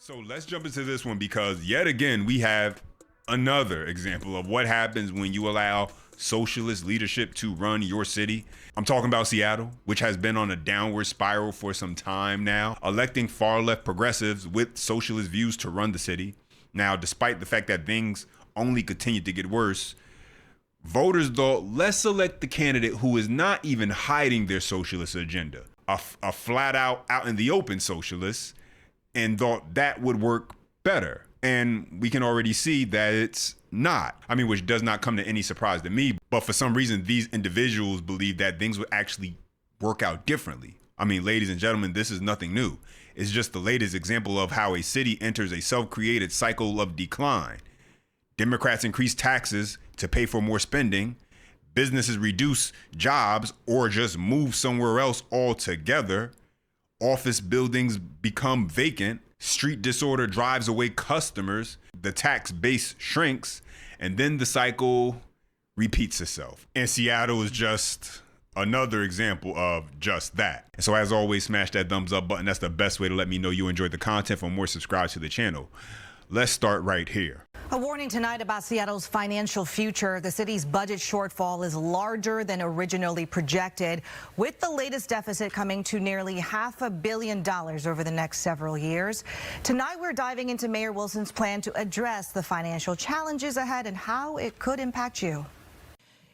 So let's jump into this one because yet again, we have another example of what happens when you allow socialist leadership to run your city. I'm talking about Seattle, which has been on a downward spiral for some time now, electing far left progressives with socialist views to run the city. Now, despite the fact that things only continue to get worse, voters thought, let's select the candidate who is not even hiding their socialist agenda, a flat out in the open socialist, and thought that would work better. And we can already see that it's not. I mean, which does not come to any surprise to me. But for some reason, these individuals believe that things would actually work out differently. I mean, ladies and gentlemen, this is nothing new. It's just the latest example of how a city enters a self-created cycle of decline. Democrats increase taxes to pay for more spending. Businesses reduce jobs or just move somewhere else altogether. Office buildings become vacant. Street disorder drives away customers. The tax base shrinks. And then the cycle repeats itself. And Seattle is just another example of just that. And so as always, smash that thumbs up button. That's the best way to let me know you enjoyed the content. For more, subscribe to the channel. Let's start right here. A warning tonight about Seattle's financial future. The city's budget shortfall is larger than originally projected, with the latest deficit coming to nearly $500 million over the next several years. Tonight, we're diving into Mayor Wilson's plan to address the financial challenges ahead and how it could impact you.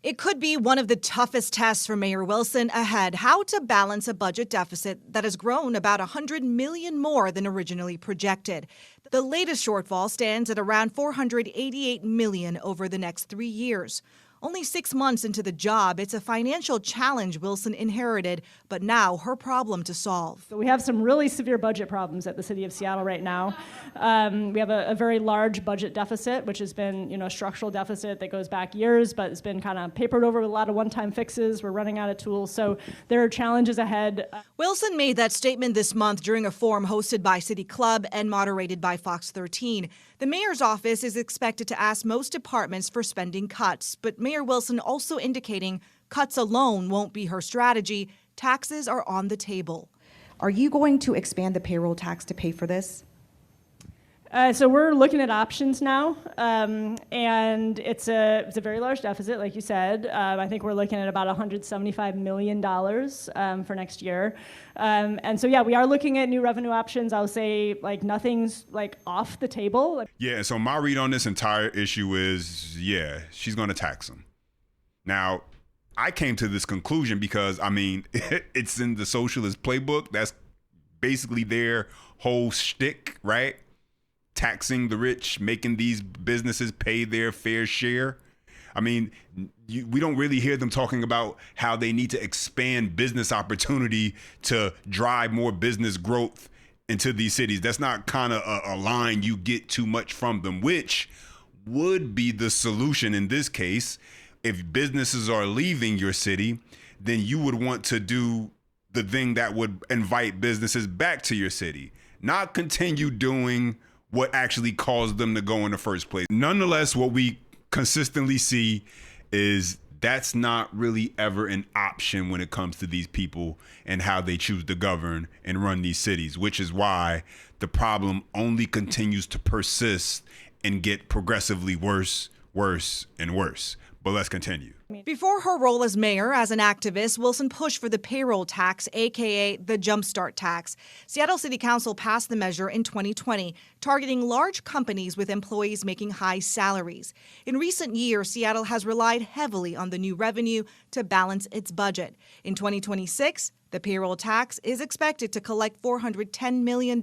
It could be one of the toughest tests for Mayor Wilson ahead, how to balance a budget deficit that has grown about $100 million more than originally projected. The latest shortfall stands at around $488 million over the next 3 years. Only 6 months into the job, it's a financial challenge Wilson inherited, but now her problem to solve. So we have some really severe budget problems at the city of Seattle right now. We have a very large budget deficit, which has been, a structural deficit that goes back years, but it's been kind of papered over with a lot of one-time fixes. We're running out of tools, so there are challenges ahead. Wilson made that statement this month during a forum hosted by City Club and moderated by Fox 13. The mayor's office is expected to ask most departments for spending cuts, but Mayor Wilson also indicating cuts alone won't be her strategy. Taxes are on the table. Are you going to expand the payroll tax to pay for this? So we're looking at options now, and it's a very large deficit, like you said. I think we're looking at about $175 million for next year. And so, yeah, we are looking at new revenue options. I'll say, nothing's, off the table. Yeah, and so my read on this entire issue is, yeah, she's going to tax them. Now, I came to this conclusion because, it's in the socialist playbook. That's basically their whole shtick, right? Taxing the rich, making these businesses pay their fair share. We don't really hear them talking about how they need to expand business opportunity to drive more business growth into these cities. That's not kind of a line you get too much from them, which would be the solution in this case. If businesses are leaving your city, then you would want to do the thing that would invite businesses back to your city, not continue doing what actually caused them to go in the first place. Nonetheless, what we consistently see is that's not really ever an option when it comes to these people and how they choose to govern and run these cities, which is why the problem only continues to persist and get progressively worse, and worse. But let's continue. Before her role as mayor, as an activist, Wilson pushed for the payroll tax, a.k.a. the Jumpstart tax. Seattle City Council passed the measure in 2020, targeting large companies with employees making high salaries. In recent years, Seattle has relied heavily on the new revenue to balance its budget. In 2026, the payroll tax is expected to collect $410 million.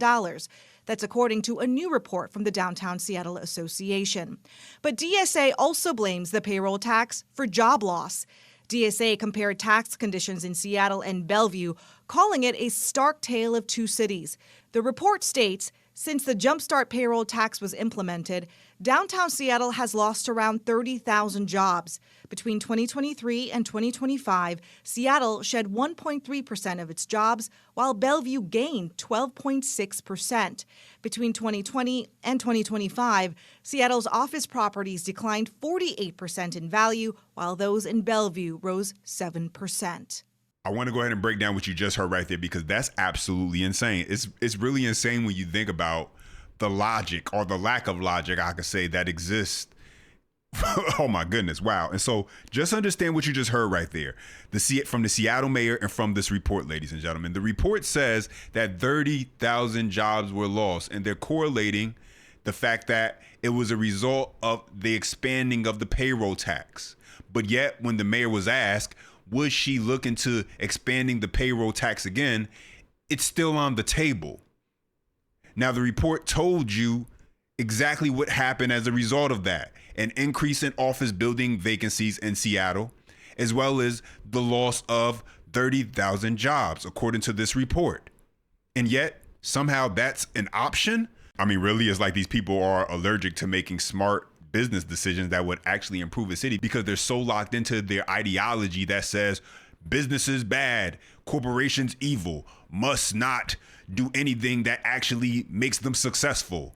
That's according to a new report from the Downtown Seattle Association. But DSA also blames the payroll tax for job loss. DSA compared tax conditions in Seattle and Bellevue, calling it a stark tale of two cities. The report states, since the Jumpstart payroll tax was implemented, downtown Seattle has lost around 30,000 jobs. Between 2023 and 2025, Seattle shed 1.3% of its jobs, while Bellevue gained 12.6%. Between 2020 and 2025, Seattle's office properties declined 48% in value, while those in Bellevue rose 7%. I want to go ahead and break down what you just heard right there, because that's absolutely insane. It's really insane when you think about the logic, or the lack of logic, I could say, that exists. Oh my goodness, wow. And so just understand what you just heard right there. From the Seattle mayor and from this report, ladies and gentlemen. The report says that 30,000 jobs were lost, and they're correlating the fact that it was a result of the expanding of the payroll tax. But yet, when the mayor was asked, would she look into expanding the payroll tax again, it's still on the table. Now, the report told you exactly what happened as a result of that. An increase in office building vacancies in Seattle, as well as the loss of 30,000 jobs, according to this report. And yet, somehow that's an option? I mean, really, it's like these people are allergic to making smart business decisions that would actually improve a city because they're so locked into their ideology that says business is bad, corporations evil, must not do anything that actually makes them successful.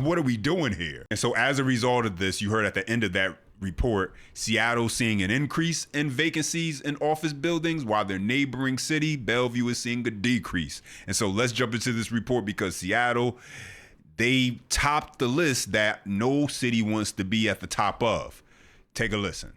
What are we doing here? And so as a result of this, you heard at the end of that report, Seattle seeing an increase in vacancies in office buildings, while their neighboring city, Bellevue, is seeing a decrease. And so let's jump into this report, because Seattle, they topped the list that no city wants to be at the top of. Take a listen.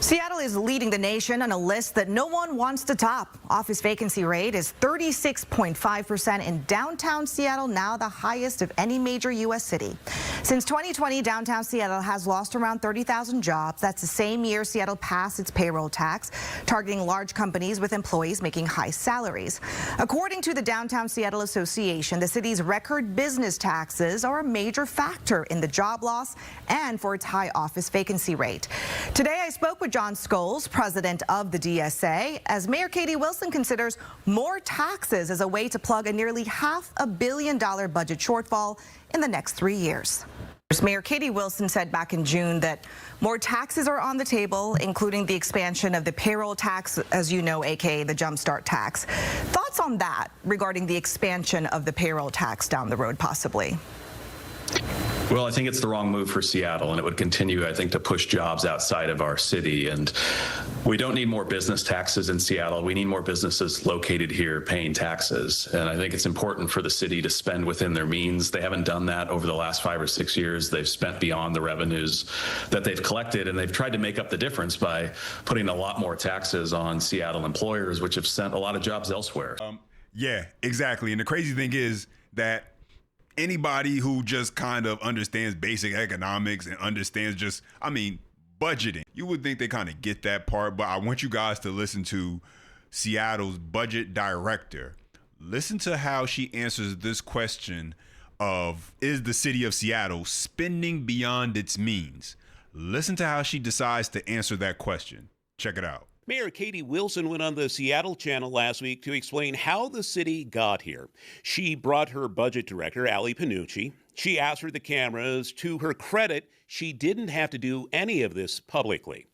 Seattle is leading the nation on a list that no one wants to top. Office vacancy rate is 36.5% in downtown Seattle, now the highest of any major U.S. city. Since 2020, downtown Seattle has lost around 30,000 jobs. That's the same year Seattle passed its payroll tax, targeting large companies with employees making high salaries. According to the Downtown Seattle Association, the city's record business taxes are a major factor in the job loss and for its high office vacancy rate. Today, I spoke with John Scholes, president of the DSA, as Mayor Katie Wilson considers more taxes as a way to plug a nearly $500 million budget shortfall in the next 3 years. Mayor Katie Wilson said back in June that more taxes are on the table, including the expansion of the payroll tax, as you know, aka the Jumpstart tax. Thoughts on that regarding the expansion of the payroll tax down the road, possibly? Well, I think it's the wrong move for Seattle, and it would continue, I think, to push jobs outside of our city. And we don't need more business taxes in Seattle. We need more businesses located here paying taxes. And I think it's important for the city to spend within their means. They haven't done that over the last 5 or 6 years. They've spent beyond the revenues that they've collected, and they've tried to make up the difference by putting a lot more taxes on Seattle employers, which have sent a lot of jobs elsewhere. Yeah, exactly. And the crazy thing is that anybody who just kind of understands basic economics and understands budgeting, you would think they kind of get that part. But I want you guys to listen to Seattle's budget director. Listen to how she answers this question of, is the city of Seattle spending beyond its means? Listen to how she decides to answer that question. Check it out. Mayor Katie Wilson went on the Seattle channel last week to explain how the city got here. She brought her budget director, Ali Panucci. She asked for the cameras. To her credit, she didn't have to do any of this publicly.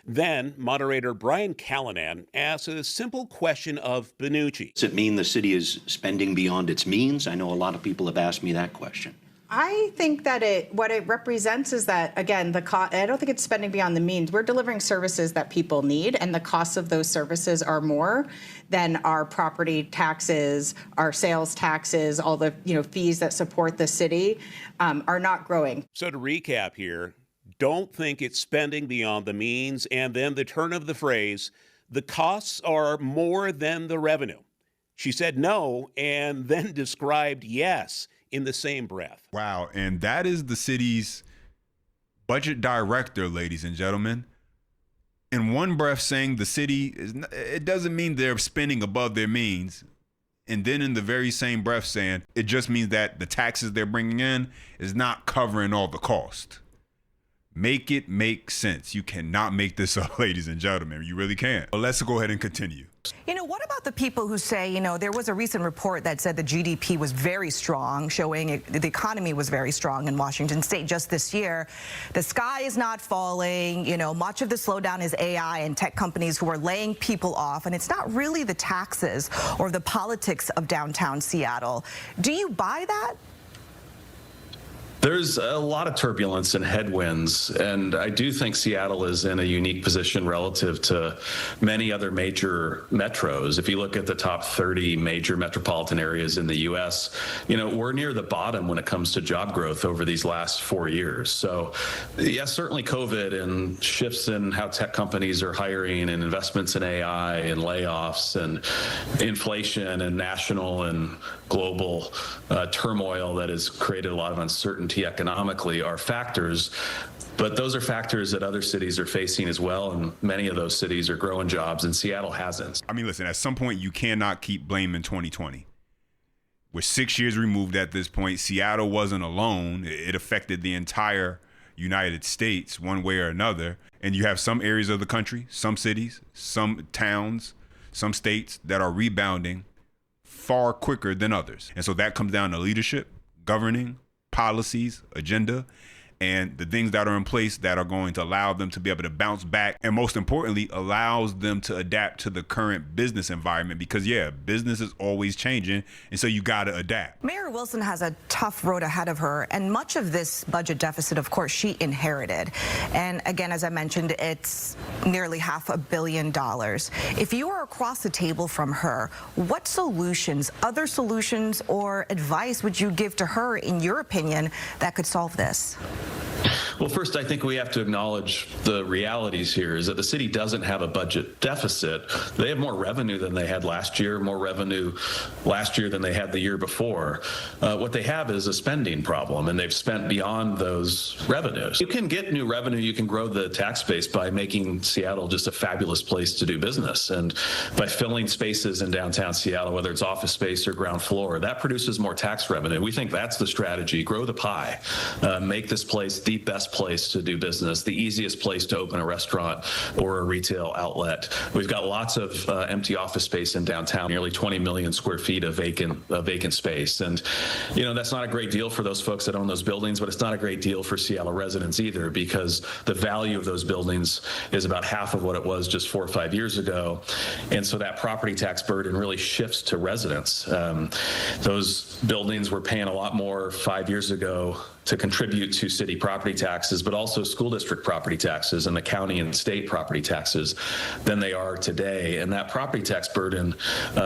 Then moderator Brian Callanan asked a simple question of Panucci. Does it mean the city is spending beyond its means? I know a lot of people have asked me that question. I think that what it represents is that, again, I don't think it's spending beyond the means. We're delivering services that people need, and the costs of those services are more than our property taxes, our sales taxes, all the fees that support the city are not growing. So to recap here, don't think it's spending beyond the means, and then the turn of the phrase, the costs are more than the revenue. She said no, and then described yes in the same breath. Wow. And that is the city's budget director, ladies and gentlemen. In one breath saying the city it doesn't mean they're spending above their means. And then in the very same breath saying it just means that the taxes they're bringing in is not covering all the cost. Make it make sense. You cannot make this up, ladies and gentlemen. You really can't. But let's go ahead and continue. What about the people who say, there was a recent report that said the GDP was very strong, showing the economy was very strong in Washington state just this year. The sky is not falling. Much of the slowdown is AI and tech companies who are laying people off. And it's not really the taxes or the politics of downtown Seattle. Do you buy that? There's a lot of turbulence and headwinds, and I do think Seattle is in a unique position relative to many other major metros. If you look at the top 30 major metropolitan areas in the U.S., we're near the bottom when it comes to job growth over these last 4 years. So, yes, certainly COVID and shifts in how tech companies are hiring and investments in AI and layoffs and inflation and national and global turmoil that has created a lot of uncertainty economically are factors. But those are factors that other cities are facing as well, and many of those cities are growing jobs, and Seattle hasn't. I mean, listen, at some point, you cannot keep blaming 2020. We're 6 years removed at this point. Seattle wasn't alone. It affected the entire United States one way or another. And you have some areas of the country, some cities, some towns, some states that are rebounding far quicker than others. And so that comes down to leadership, governing, policies, agenda, and the things that are in place that are going to allow them to be able to bounce back, and most importantly, allows them to adapt to the current business environment, because business is always changing, and so you got to adapt. Mayor Wilson has a tough road ahead of her, and much of this budget deficit, of course, she inherited. And again, as I mentioned, it's nearly $500 million. If you were across the table from her, what solutions, other solutions or advice would you give to her, in your opinion, that could solve this? Well, first, I think we have to acknowledge the realities here is that the city doesn't have a budget deficit. They have more revenue than they had last year, more revenue last year than they had the year before. What they have is a spending problem, and they've spent beyond those revenues. You can get new revenue. You can grow the tax base by making Seattle just a fabulous place to do business, and by filling spaces in downtown Seattle, whether it's office space or ground floor, that produces more tax revenue. We think that's the strategy. Grow the pie. Make this place the best place to do business, the easiest place to open a restaurant or a retail outlet. We've got lots of empty office space in downtown, nearly 20 million square feet of vacant space. And, that's not a great deal for those folks that own those buildings, but it's not a great deal for Seattle residents either, because the value of those buildings is about half of what it was just 4 or 5 years ago. And so that property tax burden really shifts to residents. Those buildings were paying a lot more 5 years ago to contribute to city property taxes, but also school district property taxes and the county and state property taxes than they are today. And that property tax burden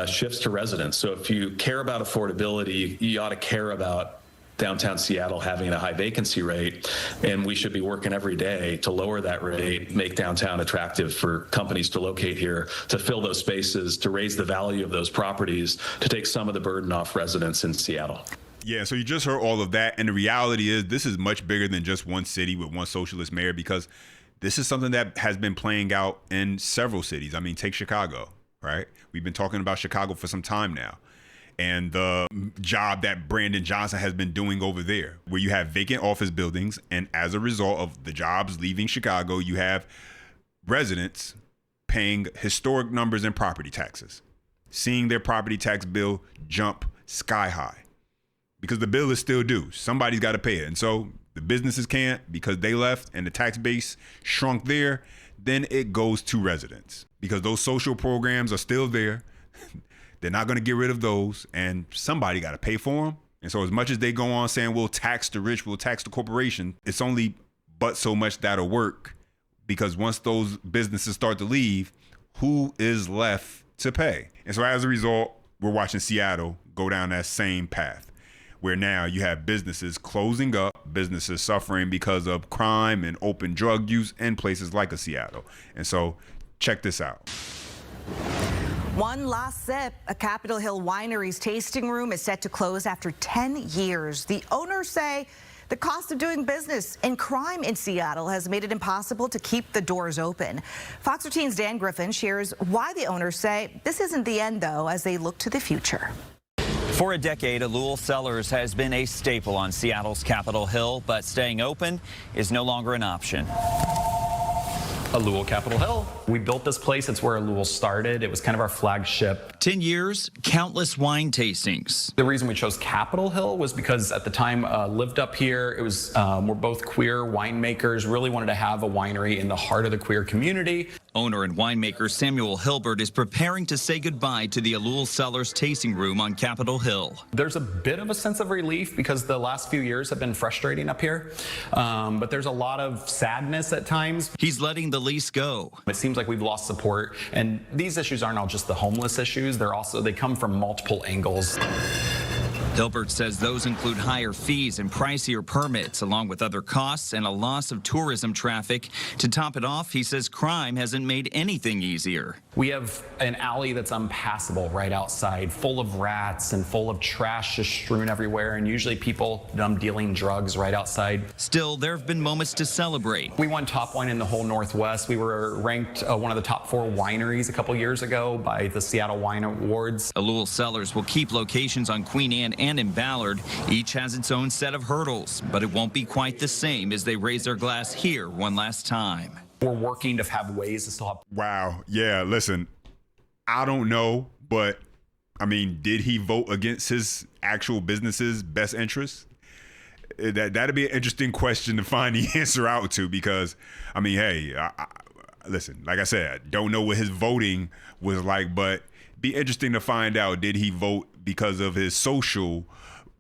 shifts to residents. So if you care about affordability, you ought to care about downtown Seattle having a high vacancy rate, and we should be working every day to lower that rate, make downtown attractive for companies to locate here, to fill those spaces, to raise the value of those properties, to take some of the burden off residents in Seattle. Yeah, so you just heard all of that, and the reality is this is much bigger than just one city with one socialist mayor, because this is something that has been playing out in several cities. I mean, take Chicago, right? We've been talking about Chicago for some time now, and the job that Brandon Johnson has been doing over there, where you have vacant office buildings, and as a result of the jobs leaving Chicago, you have residents paying historic numbers in property taxes, seeing their property tax bill jump sky high, because the bill is still due. Somebody's got to pay it. And so the businesses can't, because they left and the tax base shrunk there. Then it goes to residents, because those social programs are still there. They're not going to get rid of those, and somebody got to pay for them. And so as much as they go on saying, we'll tax the rich, we'll tax the corporation, it's only but so much that'll work, because once those businesses start to leave, who is left to pay? And so as a result, we're watching Seattle go down that same path, where now you have businesses closing up, businesses suffering because of crime and open drug use in places like Seattle. And so check this out. One last sip. A Capitol Hill Winery's tasting room is set to close after 10 years. The owners say the cost of doing business and crime in Seattle has made it impossible to keep the doors open. Fox 13's Dan Griffin shares why the owners say this isn't the end, though, as they look to the future. For a decade, Alul Cellars has been a staple on Seattle's Capitol Hill, but staying open is no longer an option. Alul Capitol Hill. We built this place. It's where Alul started. It was kind of our flagship. 10 years, countless wine tastings. The reason we chose Capitol Hill was because at the time lived up here. It was we're both queer winemakers. Really wanted to have a winery in the heart of the queer community. Owner and winemaker Samuel Hilbert is preparing to say goodbye to the Alul Cellars tasting room on Capitol Hill. There's a bit of a sense of relief because the last few years have been frustrating up here, but there's a lot of sadness at times. He's letting the lease go. It seems like we've lost support, and these issues aren't all just the homeless issues. They come from multiple angles. Hilbert says those include higher fees and pricier permits, along with other costs and a loss of tourism traffic. To top it off, he says crime hasn't made anything easier. We have an alley that's unpassable right outside, full of rats and full of trash just strewn everywhere, and usually people dealing drugs right outside. Still, there have been moments to celebrate. We won top wine in the whole Northwest. We were ranked one of the top 4 wineries a couple years ago by the Seattle Wine Awards. Alul Cellars will keep locations on Queen Anne and in Ballard. Each has its own set of hurdles, but it won't be quite the same as they raise their glass here one last time. We're working to have ways to still have... Wow. Yeah, listen, I don't know, but I mean, did he vote against his actual business's best interests? That'd be an interesting question to find the answer out to, because, I mean, hey, listen, like I said, don't know what his voting was like, but be interesting to find out, did he vote because of his social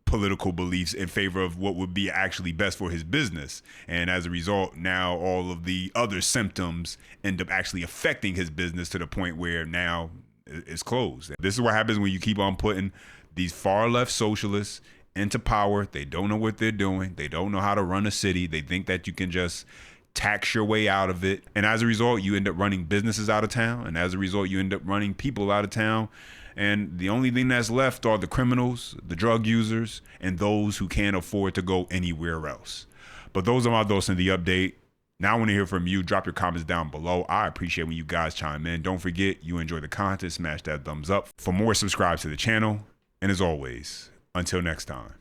political beliefs in favor of what would be actually best for his business? And as a result, now all of the other symptoms end up actually affecting his business to the point where now it's closed. This is what happens when you keep on putting these far left socialists into power. They don't know what they're doing. They don't know how to run a city. They think that you can just tax your way out of it. And as a result, you end up running businesses out of town. And as a result, you end up running people out of town. And the only thing that's left are the criminals, the drug users, and those who can't afford to go anywhere else. But those are my thoughts in the update. Now I want to hear from you. Drop your comments down below. I appreciate when you guys chime in. Don't forget, you enjoy the content, smash that thumbs up. For more, subscribe to the channel. And as always, until next time.